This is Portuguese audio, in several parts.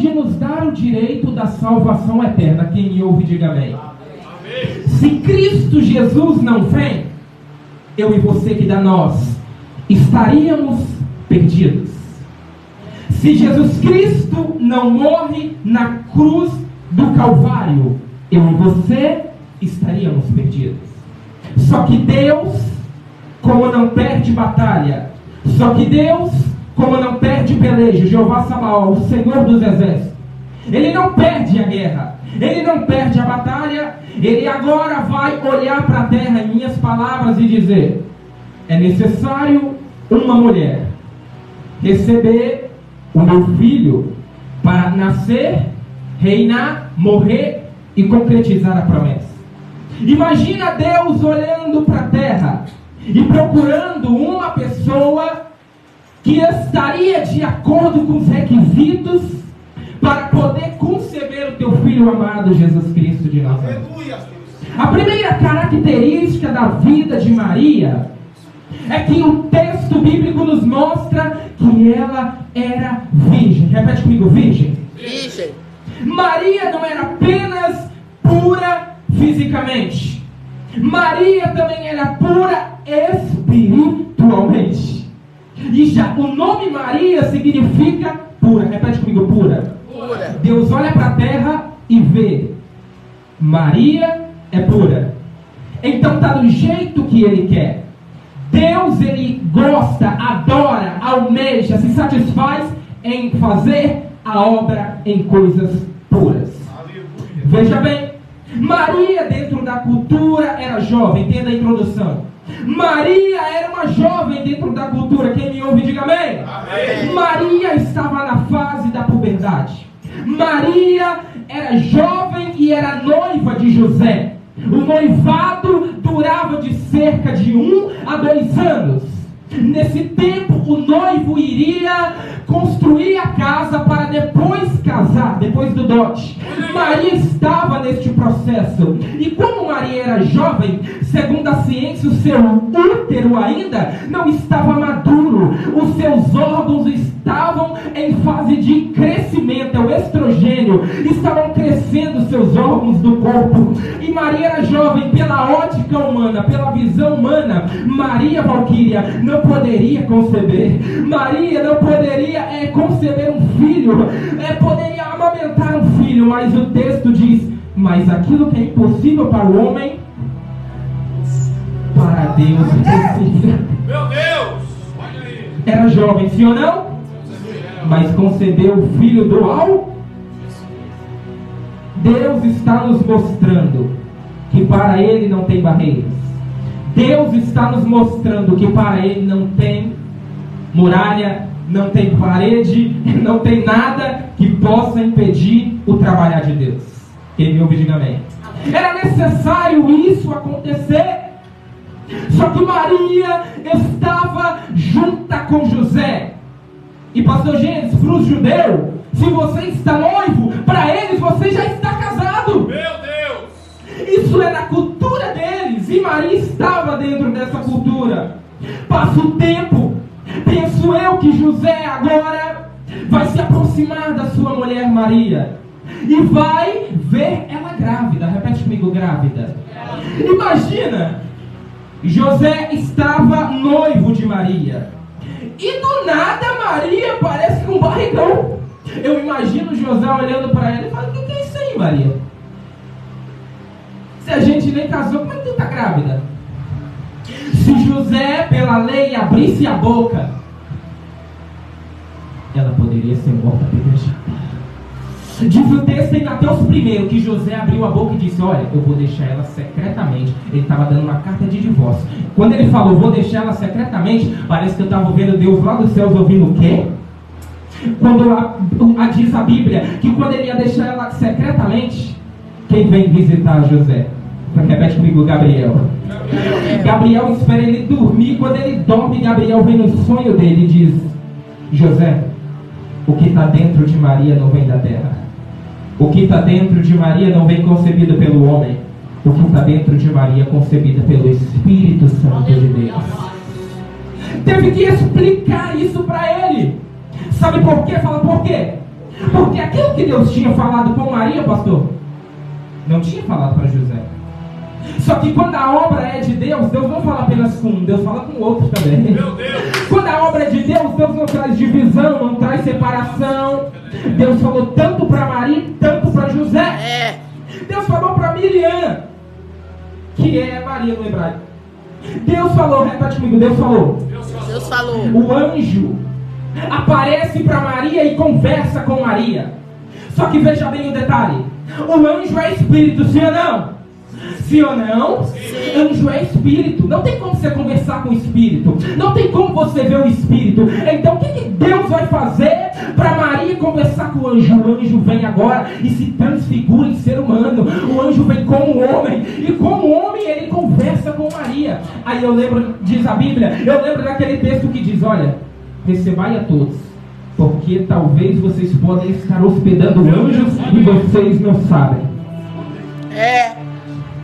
de nos dar o direito da salvação eterna. Quem me ouve, diga amém. Amém. Se Cristo Jesus não vem, eu e você que dá nós, estaríamos perdidos. Se Jesus Cristo não morre na cruz do Calvário, eu e você estaríamos perdidos. Só que Deus, como não perde batalha, só que Deus, como não perde peleja, Jeová Sabaoth, o Senhor dos Exércitos, Ele não perde a guerra, Ele não perde a batalha. Ele agora vai olhar para a terra, em minhas palavras, e dizer: é necessário uma mulher receber o meu filho para nascer, reinar, morrer e concretizar a promessa. Imagina Deus olhando para a terra e procurando uma pessoa que estaria de acordo com os requisitos para poder conceber o teu filho amado, Jesus Cristo de Nazaré. A primeira característica da vida de Maria é que o texto bíblico nos mostra que ela era virgem. Repete comigo: virgem. Virgem. Maria não era apenas pura fisicamente, Maria também era pura espiritualmente. E já o nome Maria significa pura. Repete comigo: pura. Pura. Deus olha para a terra e vê: Maria é pura. Então está do jeito que Ele quer. Deus, Ele gosta, adora, almeja, se satisfaz em fazer a obra em coisas puras. Veja bem, Maria dentro da cultura era jovem. Entenda a introdução. Maria era uma jovem dentro da cultura. Quem me ouve, diga amém. Amém. Maria estava na fase da puberdade. Maria era jovem e era noiva de José. O noivado durava de cerca de 1 a 2 anos. Nesse tempo, o noivo iria construir a casa para depois casar, depois do dote. Maria estava neste processo. E como Maria era jovem, segundo a ciência, o seu útero ainda não estava maduro. Os seus órgãos estavam em fase de crescimento, é o estrogênio. Estavam crescendo seus órgãos do corpo. E Maria era jovem, pela ótica humana, pela visão humana. Maria Valquíria não poderia conceber. Maria não poderia conceber um filho. Poderia amamentar um filho. Mas o texto diz: mas aquilo que é impossível para o homem, para Deus é possível. Meu Deus! Olha aí. Era jovem, sim ou não? Mas concebeu o filho do alto. Deus está nos mostrando que para Ele não tem barreiras. Deus está nos mostrando que para Ele não tem muralha, não tem parede, não tem nada que possa impedir o trabalhar de Deus. Quem me ouve, diga amém. Era necessário isso acontecer. Só que Maria estava junta com José. E pastor Gênesis, para os judeus, se você está noivo, para eles você já está casado. Meu Deus! Isso era a cultura deles. E Maria estava dentro dessa cultura. Passa o tempo, penso eu que José agora vai se aproximar da sua mulher Maria e vai ver ela grávida. Repete comigo: grávida. Imagina, José estava noivo de Maria e do nada Maria parece com um barrigão. Eu imagino José olhando para ela e falando: o que é isso aí, Maria? Se a gente nem casou, como é que tu está grávida? Se José, pela lei, abrisse a boca, ela poderia ser morta apedrejada. Diz o texto em Mateus 1 que José abriu a boca e disse: olha, eu vou deixar ela secretamente. Ele estava dando uma carta de divórcio. Quando ele falou, vou deixar ela secretamente, parece que eu estava ouvindo Deus lá dos céus ouvindo o quê? Quando diz a Bíblia que quando ele ia deixar ela secretamente, quem vem visitar José? Repete comigo: Gabriel. Gabriel espera ele dormir. Quando ele dorme, Gabriel vem no sonho dele e diz: José, o que está dentro de Maria não vem da terra. O que está dentro de Maria não vem concebido pelo homem. O que está dentro de Maria é concebido pelo Espírito Santo de Deus. Teve que explicar isso para ele. Sabe por quê? Fala por quê? Porque aquilo que Deus tinha falado com Maria, pastor, não tinha falado para José. Só que quando a obra é de Deus, Deus não fala apenas com um, Deus fala com o outro também. Meu Deus. Quando a obra é de Deus, Deus não traz divisão, não traz separação. Deus falou tanto para Maria, tanto para José. Deus falou para Miriam, que é Maria no hebraico. Deus falou, repete comigo, Deus falou. Deus falou. O anjo aparece para Maria e conversa com Maria. Só que veja bem o detalhe. O anjo é espírito, sim ou não? Sim ou não? Sim. Anjo é espírito. Não tem como você conversar com o espírito. Não tem como você ver o espírito. Então o que Deus vai fazer para Maria conversar com o anjo? O anjo vem agora e se transfigura em ser humano. O anjo vem como homem. E como homem ele conversa com Maria. Aí eu lembro, diz a Bíblia, eu lembro daquele texto que diz, olha, recebai a todos, porque talvez vocês podem estar hospedando anjos e vocês não sabem.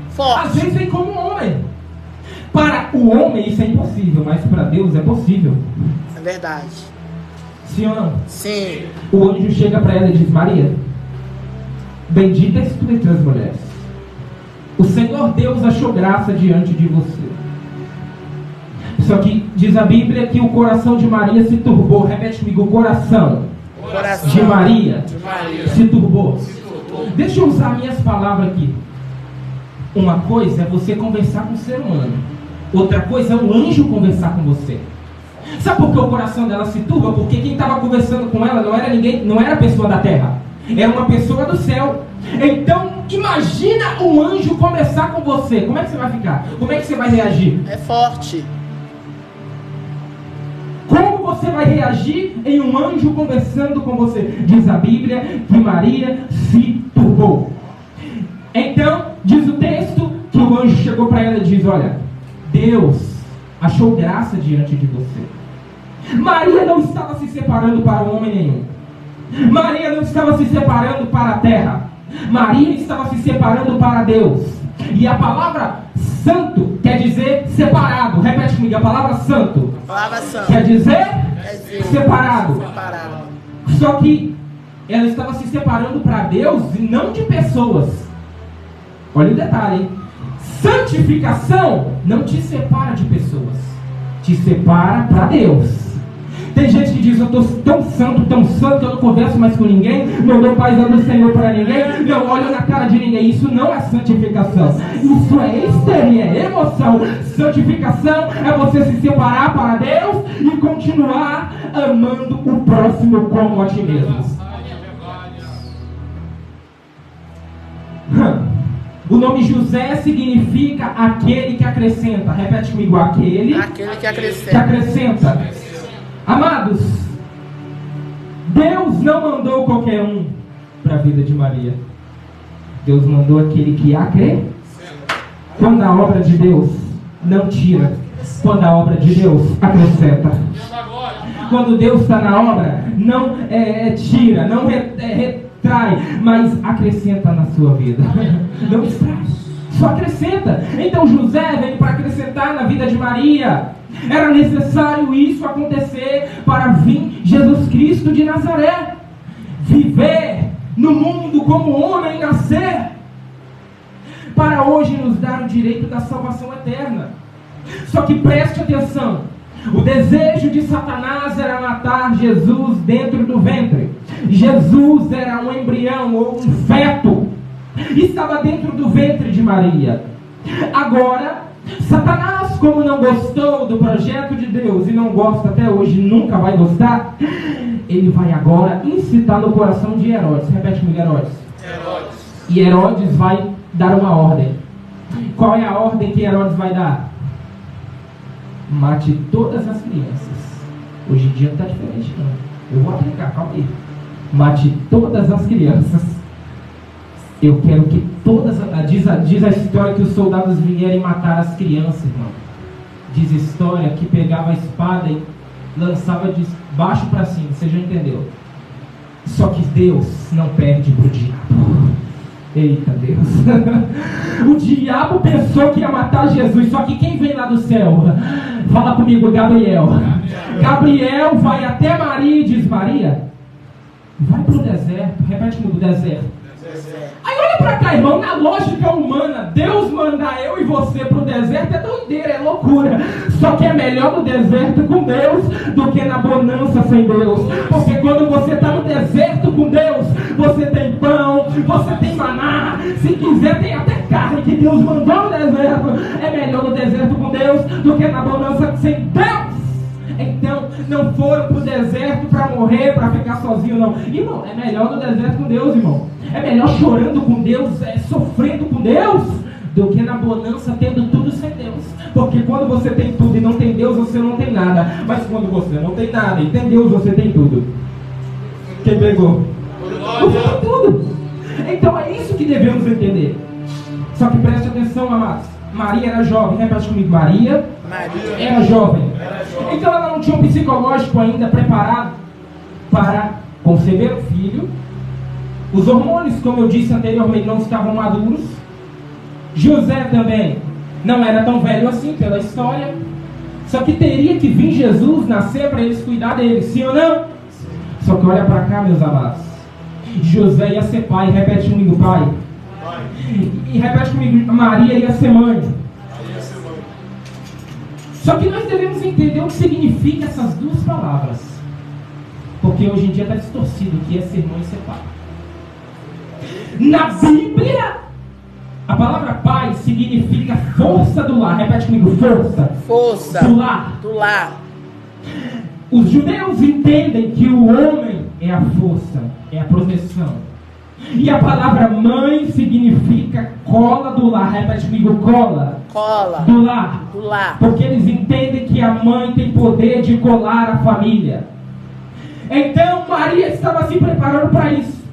Forte. Às vezes vem como homem. Para o homem isso é impossível, mas para Deus é possível. É verdade. Sim ou não? Sim. O anjo chega para ela e diz, Maria, bendita és tu entre as mulheres. O Senhor Deus achou graça diante de você. Só que diz a Bíblia que o coração de Maria se turbou. Repete comigo, o coração de Maria se turbou. Deixa eu usar minhas palavras aqui. Uma coisa é você conversar com o ser humano. Outra coisa é o anjo conversar com você. Sabe por que o coração dela se turba? Porque quem estava conversando com ela não era ninguém, não era pessoa da terra. Era uma pessoa do céu. Então, imagina um anjo conversar com você. Como é que você vai ficar? Como é que você vai reagir? É forte. Como você vai reagir em um anjo conversando com você? Diz a Bíblia que Maria se turbou. Então, diz o texto que o anjo chegou para ela e diz, olha, Deus achou graça diante de você. Maria não estava se separando para homem nenhum. Maria não estava se separando para a terra. Maria estava se separando para Deus. E a palavra santo quer dizer separado. Repete comigo, a palavra santo. Palavra santo. Quer dizer separado. Só que ela estava se separando para Deus e não de pessoas. Olha o detalhe, hein? Santificação não te separa de pessoas, te separa para Deus. Tem gente que diz, eu estou tão santo, eu não converso mais com ninguém, não dou paz do Senhor para ninguém, não olho na cara de ninguém. Isso não é santificação, isso é histeria, é emoção. Santificação é você se separar para Deus e continuar amando o próximo como a ti mesmo. O nome José significa aquele que acrescenta. Repete comigo, aquele que acrescenta. Que acrescenta. Amados, Deus não mandou qualquer um para a vida de Maria. Deus mandou aquele que acrescenta. Quando a obra de Deus não tira, quando a obra de Deus acrescenta. Quando Deus está na obra, não tira, não retrai, mas acrescenta na sua vida. Não extrai, só acrescenta. Então José veio para acrescentar na vida de Maria. Era necessário isso acontecer para vir Jesus Cristo de Nazaré, viver no mundo como homem, nascer, para hoje nos dar o direito da salvação eterna. Só que preste atenção, o desejo de Satanás era matar Jesus dentro do ventre. Jesus era um embrião ou um feto, estava dentro do ventre de Maria. Agora, Satanás, como não gostou do projeto de Deus e não gosta até hoje, nunca vai gostar, ele vai agora incitar no coração de Herodes. Repete comigo, Herodes. E Herodes vai dar uma ordem. Qual é a ordem que Herodes vai dar? Mate todas as crianças. Hoje em dia não está diferente não. Eu vou aplicar, calma aí. Mate todas as crianças. Eu quero que todas... Diz a história que os soldados vieram matar as crianças, irmão. Diz a história que pegava a espada e lançava de baixo para cima. Você já entendeu? Só que Deus não perde para o diabo. Eita Deus. O diabo pensou que ia matar Jesus. Só que quem vem lá do céu? Fala comigo, Gabriel. Gabriel vai até Maria e diz, Maria, vai para o deserto. Repete comigo, deserto. Aí olha pra cá, irmão, na lógica humana, Deus mandar eu e você pro deserto é doideira, é loucura. Só que é melhor no deserto com Deus do que na bonança sem Deus. Porque quando você está no deserto com Deus, você tem pão, você tem maná, se quiser tem até carne que Deus mandou no deserto. É melhor no deserto com Deus do que na bonança sem Deus. Então, não foram para o deserto para morrer, para ficar sozinho, não. Irmão, é melhor no deserto com Deus, irmão. É melhor chorando com Deus, sofrendo com Deus, do que na bonança tendo tudo sem Deus. Porque quando você tem tudo e não tem Deus, você não tem nada. Mas quando você não tem nada e tem Deus, você tem tudo. Quem pegou? Você tem tudo. Então é isso que devemos entender. Só que preste atenção, amados. Maria era jovem, repete comigo, Maria era jovem. Então ela não tinha um psicológico ainda preparado para conceber o filho. Os hormônios, como eu disse anteriormente, não estavam maduros. José também não era tão velho assim pela história. Só que teria que vir Jesus nascer para eles cuidar dele, sim ou não? Só que olha para cá, meus amados. José ia ser pai, repete comigo, pai. E repete comigo, Maria ia ser mãe. Só que nós devemos entender o que significa essas duas palavras. Porque hoje em dia está distorcido o que é ser mãe e ser pai. Na Bíblia, a palavra pai significa força do lar. Repete comigo, força. Força do lar. do lar. Os judeus entendem que o homem é a força, é a proteção. E a palavra mãe significa cola do lar. Repete comigo, cola. Cola do lar. do lar. Porque eles entendem que a mãe tem poder de colar a família. Então Maria estava se preparando para isso.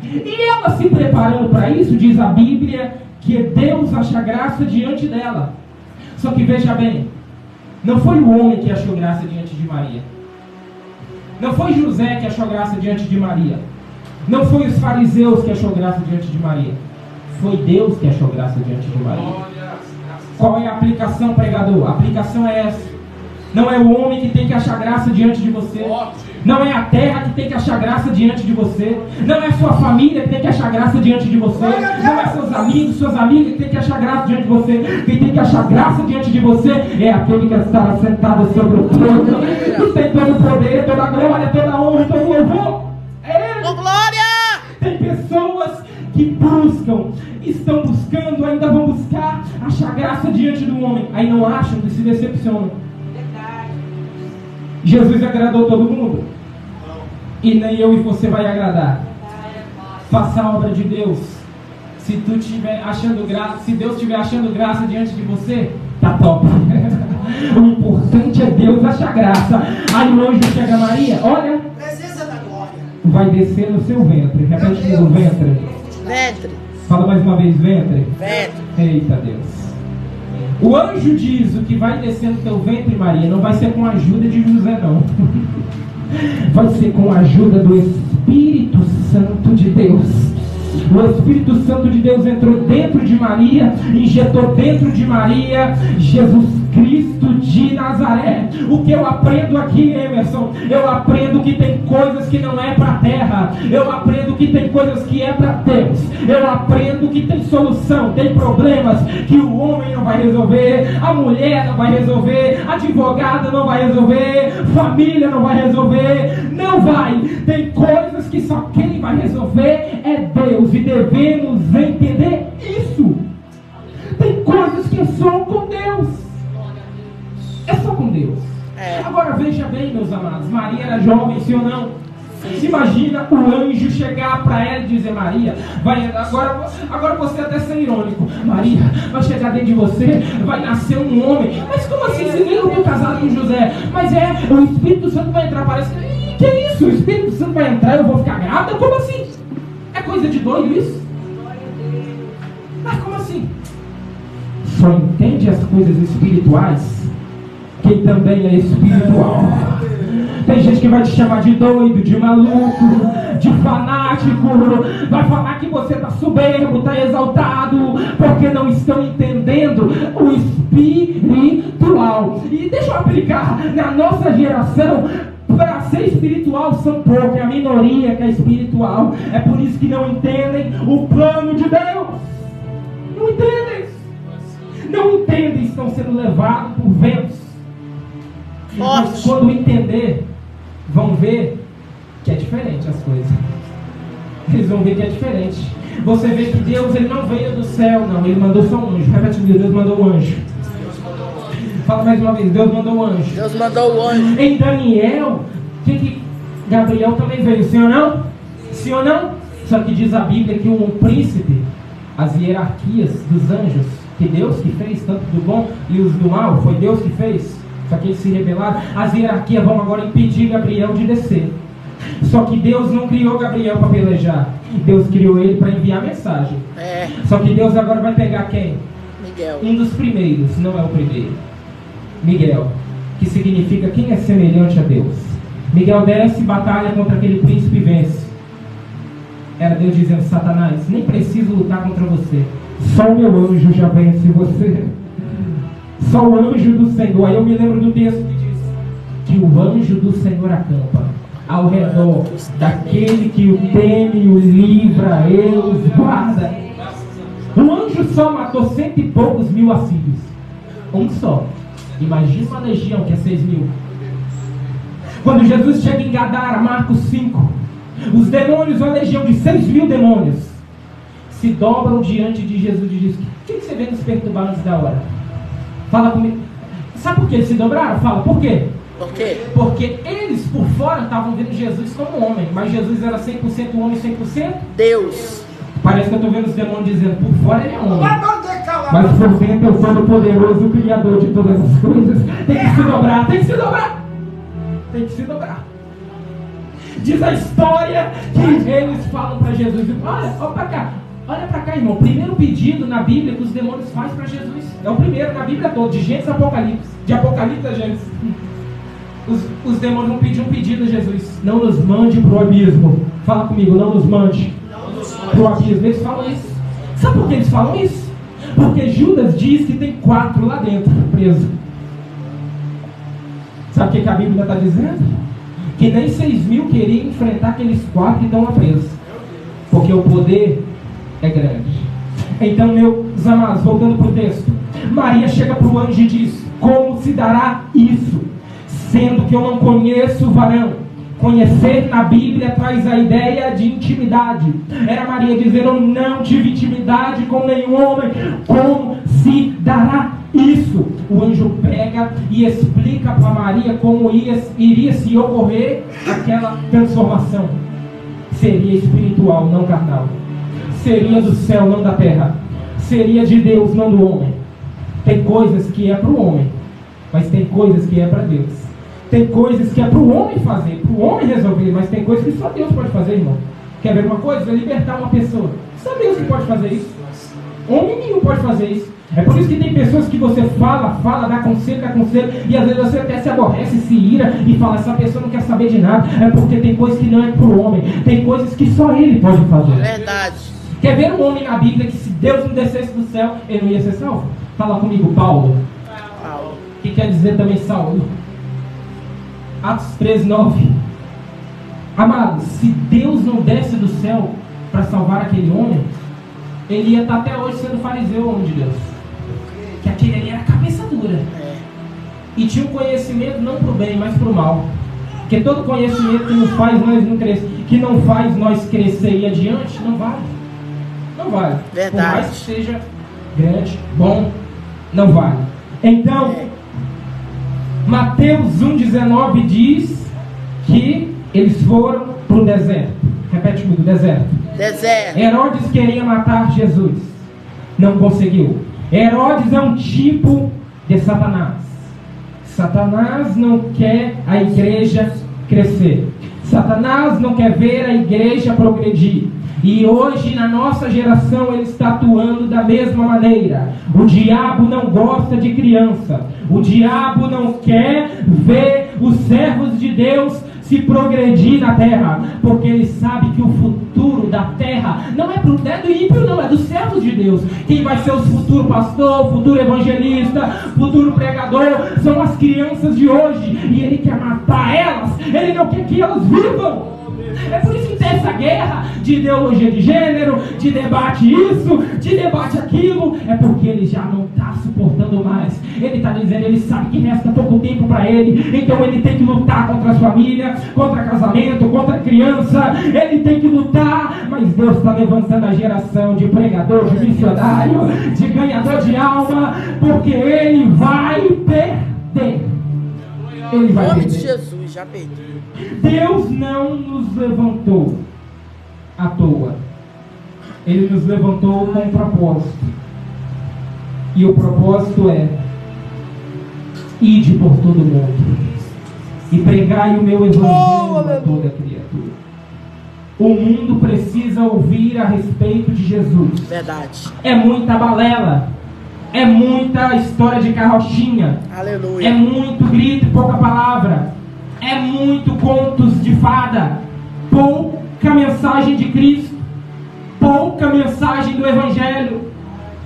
E ela se preparando para isso, diz a Bíblia, que Deus acha graça diante dela. Só que veja bem, não foi o homem que achou graça diante de Maria. Não foi José que achou graça diante de Maria. Não foi os fariseus que achou graça diante de Maria. Foi Deus que achou graça diante de Maria. Qual é a aplicação, pregador? A aplicação é essa. Não é o homem que tem que achar graça diante de você. Não é a terra que tem que achar graça diante de você. Não é sua família que tem que achar graça diante de você. Não é seus amigos, suas amigas que tem que achar graça diante de você. Quem tem que achar graça diante de você é aquele que está sentado sobre o trono, que tem todo o poder, toda a glória, toda a honra e todo o louvor. É Ele. Oh, glória! Tem pessoas que buscam, estão buscando, ainda vão buscar achar graça diante do homem. Aí não acham e se decepcionam. Jesus agradou todo mundo? E nem eu e você vai agradar. Faça a obra de Deus. Se tu estiver achando graça, se Deus estiver achando graça diante de você, tá top. O importante é Deus achar graça. Aí o anjo chega a Maria, olha, Presença da glória. vai descer no seu ventre. Repete comigo, ventre. Ventre. Fala mais uma vez, ventre. Ventre. Eita Deus. O anjo diz: o que vai descer no teu ventre, Maria, não vai ser com a ajuda de José, não. Vai ser com a ajuda do Espírito Santo de Deus. O Espírito Santo de Deus entrou dentro de Maria, injetou dentro de Maria Jesus Cristo de Nazaré. O que eu aprendo aqui, Emerson? Eu aprendo que tem coisas que não é para a terra. Eu aprendo que tem coisas que é para Deus. Eu aprendo que tem solução, tem problemas que o homem não vai resolver, a mulher não vai resolver, a advogada não vai resolver, família não vai resolver, não vai. Tem coisas que só quem vai resolver é Deus, e devemos entender isso. Tem coisas que é só com Deus. É só com Deus. Agora veja bem, meus amados, Maria era jovem, sim ou não? Se imagina o anjo chegar para ela e dizer: Maria, agora você até ser irônico, Maria, vai chegar dentro de você, vai nascer um homem. Mas como assim? Se nem eu estou casado com José? Mas o Espírito Santo vai entrar, parece que é isso? O Espírito Santo vai entrar e eu vou ficar grávida? Como assim? É coisa de doido isso? Mas como assim? Só entende as coisas espirituais quem também é espiritual. Tem gente que vai te chamar de doido, de maluco, de fanático, vai falar que você está soberbo, está exaltado, porque não estão entendendo o espiritual. E deixa eu aplicar na nossa geração. Para ser espiritual são poucos, é a minoria que é espiritual. É por isso que não entendem o plano de Deus. Não entendem. Não entendem, estão sendo levados por ventos. Mas quando entender, vão ver que é diferente as coisas. Eles vão ver que é diferente. Você vê que Deus, ele não veio do céu, não. Ele mandou só um anjo. Repete comigo, Deus mandou um anjo. Fala mais uma vez, Deus mandou um anjo. Deus mandou o anjo. Em Daniel, que Gabriel também veio, sim ou não? Sim ou não? Só que diz a Bíblia que um príncipe, as hierarquias dos anjos, que Deus que fez, tanto do bom e os do mal, foi Deus que fez. Só que eles se rebelaram. As hierarquias vão agora impedir Gabriel de descer. Só que Deus não criou Gabriel para pelejar. Deus criou ele para enviar mensagem. Só que Deus agora vai pegar quem? Miguel. Um dos primeiros, não é o primeiro. Miguel, que significa quem é semelhante a Deus. Miguel desce, batalha contra aquele príncipe e vence. Era Deus dizendo: Satanás, nem preciso lutar contra você. Só o meu anjo já vence você. Só o anjo do Senhor. Aí eu me lembro do texto que diz que o anjo do Senhor acampa ao redor daquele que o teme, o livra, ele os guarda. Um anjo só matou 100 e poucos mil assírios. Um só. Imagina uma legião que é 6 mil. Quando Jesus chega em Gadara, Marcos 5, os demônios, uma legião de 6 mil demônios, se dobram diante de Jesus e diz: o que você vê nos perturbar antes da hora? Fala comigo. Sabe por que eles se dobraram? Fala, por quê? Por quê? Porque eles por fora estavam vendo Jesus como homem, mas Jesus era 100% homem e 100% Deus. Parece que eu estou vendo os demônios dizendo: por fora ele é homem, mas por dentro eu sou o poderoso Criador de todas as coisas. Tem que se dobrar, tem que se dobrar. Tem que se dobrar. Diz a história que eles falam para Jesus: olha para cá, irmão. O primeiro pedido na Bíblia que os demônios fazem para Jesus. É o primeiro na Bíblia toda, de Gênesis a Apocalipse. De Apocalipse a Gênesis. Os demônios vão pedir um pedido a Jesus: não nos mande para o abismo. Fala comigo, não nos mande para o abismo. Eles falam isso. Sabe por que eles falam isso? Porque Judas diz que tem 4 lá dentro, preso. Sabe o que a Bíblia está dizendo? Que nem 6 mil queriam enfrentar aqueles 4 que estão lá presos. Porque o poder é grande. Então, meus amados, voltando para o texto, Maria chega para o anjo e diz: como se dará isso, sendo que eu não conheço o varão? Conhecer na Bíblia traz a ideia de intimidade. Era Maria dizendo: eu não tive intimidade com nenhum homem. Como se dará isso? O anjo pega e explica para Maria como iria se ocorrer aquela transformação. Seria espiritual, não carnal. Seria do céu, não da terra. Seria de Deus, não do homem. Tem coisas que é para o homem, mas tem coisas que é para Deus. Tem coisas que é para o homem fazer, para o homem resolver, mas tem coisas que só Deus pode fazer, irmão. Quer ver uma coisa? É libertar uma pessoa. Só Deus que pode fazer isso. Homem nenhum pode fazer isso. É por isso que tem pessoas que você fala, dá conselho, e às vezes você até se aborrece, se ira e fala: essa pessoa não quer saber de nada. É porque tem coisas que não é para o homem. Tem coisas que só ele pode fazer. Verdade. Quer ver um homem na Bíblia que se Deus não descesse do céu, ele não ia ser salvo? Fala comigo, Paulo. O que quer dizer também Saulo? Atos 13:9. Amados, se Deus não desce do céu para salvar aquele homem, ele ia estar até hoje sendo fariseu, homem de Deus. Que aquele ali era cabeça dura. E tinha um conhecimento não para o bem, mas para o mal. Porque todo conhecimento que não faz nós crescer e adiante, não vale. Não vale. Verdade. Por mais que seja grande, bom, não vale. Então, Mateus 1,19 diz que eles foram para o deserto. Repete comigo, deserto. Deserto. Herodes queria matar Jesus. Não conseguiu. Herodes é um tipo de Satanás. Satanás não quer a igreja crescer. Satanás não quer ver a igreja progredir. E hoje na nossa geração ele está atuando da mesma maneira. O diabo não gosta de criança. O diabo não quer ver os servos de Deus se se progredir na terra, porque ele sabe que o futuro da terra não é do ímpio, não, é dos servos de Deus. Quem vai ser o futuro pastor, futuro evangelista, futuro pregador, são as crianças de hoje, e ele quer matar elas, ele não quer que elas vivam. É por isso que tem essa guerra de ideologia de gênero, de debate isso, de debate aquilo. É porque ele já não está suportando mais. Ele está dizendo, ele sabe que resta pouco tempo para ele. Então ele tem que lutar contra a família, contra casamento, contra a criança. Ele tem que lutar. Mas Deus está levantando a geração de pregador, de missionário, de ganhador de alma. Porque ele vai perder. Ele vai Em nome de perder. Jesus, já perdi. Deus não nos levantou à toa. Ele nos levantou com um propósito. E o propósito é: ide por todo mundo e pregai o meu evangelho a toda criatura. O mundo precisa ouvir a respeito de Jesus. Verdade. É muita balela, é muita história de carrochinha, Aleluia. é muito grito e pouca palavra, é muito contos de fada, pouca mensagem de Cristo, pouca mensagem do Evangelho,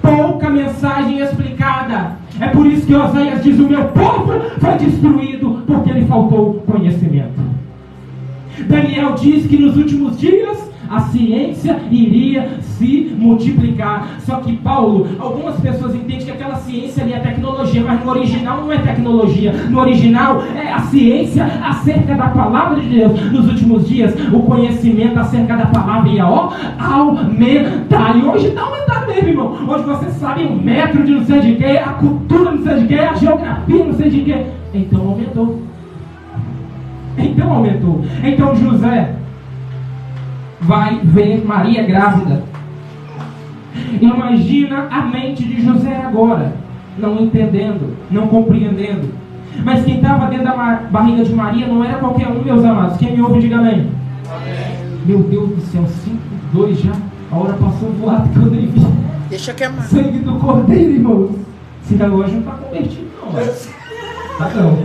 pouca mensagem explicada. É por isso que Oséias diz: o meu povo foi destruído porque lhe faltou conhecimento. Daniel diz que nos últimos dias a ciência iria se multiplicar. Só que Paulo, algumas pessoas entendem que aquela ciência ali é tecnologia, mas no original não é tecnologia. No original é a ciência acerca da palavra de Deus. Nos últimos dias, o conhecimento acerca da palavra ia aumentar. E hoje está aumentando mesmo, irmão. Hoje você sabe o metro de não sei de quê, a cultura não sei de quê, a geografia não sei de quê. Então aumentou. Então José vai ver Maria grávida. Imagina a mente de José agora, não entendendo, não compreendendo. Mas quem estava dentro da barriga de Maria não era qualquer um, meus amados. Quem me ouve, diga amém. Meu Deus do céu, 5:2 já. A hora passou voado quando ele viu. Deixa queimar. Sangue do cordeiro, irmãos. Se ainda hoje não está convertido, não. Mas tá não.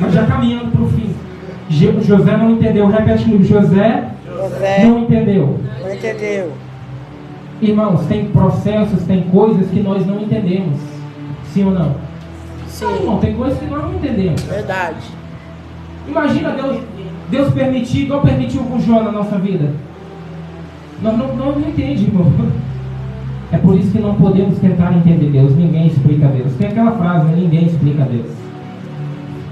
Mas já caminhando para o fim. José não entendeu. Repete comigo. José não entendeu. Não entendeu. Irmãos, tem processos, tem coisas que nós não entendemos. Sim ou não? Sim. Não, irmão, tem coisas que nós não entendemos. Verdade. Imagina Deus permitir, igual permitiu com Jó na nossa vida. Nós não entendemos, irmão. É por isso que não podemos tentar entender Deus. Ninguém explica Deus. Tem aquela frase, né? Ninguém explica Deus.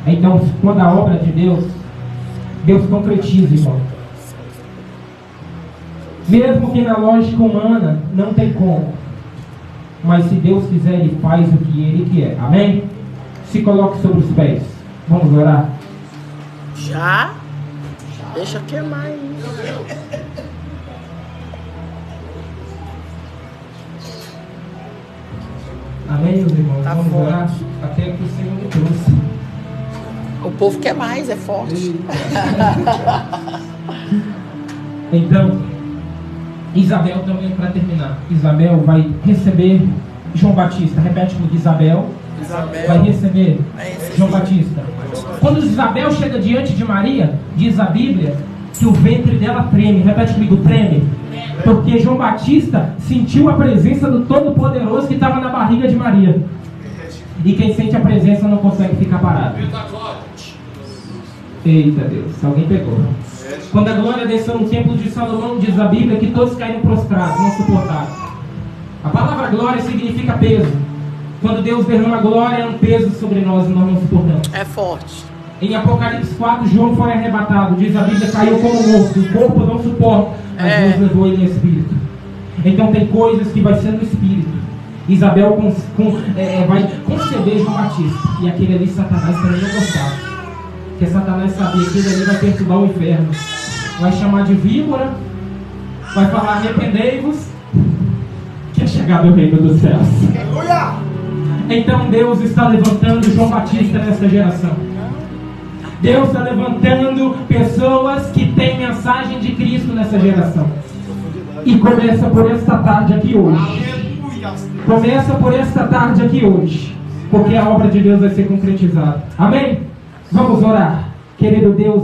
Então, quando a obra de Deus concretiza, irmão. Mesmo que na lógica humana não tem como. Mas se Deus quiser, Ele faz o que Ele quer. Amém? Se coloque sobre os pés. Vamos orar? Já? Deixa queimar aí. Amém, meus irmãos? Tá Vamos forte. orar até que o Senhor me trouxe. O povo quer mais, é forte. Então, Isabel também, para terminar. Isabel vai receber João Batista. Repete comigo. Isabel vai receber João Batista. Quando Isabel chega diante de Maria, diz a Bíblia que o ventre dela treme. Repete comigo. Treme. Porque João Batista sentiu a presença do Todo-Poderoso que estava na barriga de Maria. E quem sente a presença não consegue ficar parado. Eita Deus, alguém pegou. Quando a glória desceu no templo de Salomão, diz a Bíblia que todos caíram prostrados, não suportaram. A palavra glória significa peso. Quando Deus derrama glória, é um peso sobre nós e nós não suportamos. É forte. Em Apocalipse 4, João foi arrebatado. Diz a Bíblia, caiu como morto. O corpo não suporta, mas Deus levou ele em espírito. Então tem coisas que vai ser no espírito. Isabel vai conceber João Batista. E aquele ali, Satanás também não gostava. Porque Satanás sabia que ele ali vai perturbar o inferno. Vai chamar de víbora. Vai falar, arrependei-vos, que é chegado o reino dos céus. Então Deus está levantando João Batista nessa geração. Deus está levantando pessoas que têm mensagem de Cristo nessa geração. E começa por esta tarde aqui hoje. Começa por esta tarde aqui hoje. Porque a obra de Deus vai ser concretizada. Amém? Vamos orar. Querido Deus,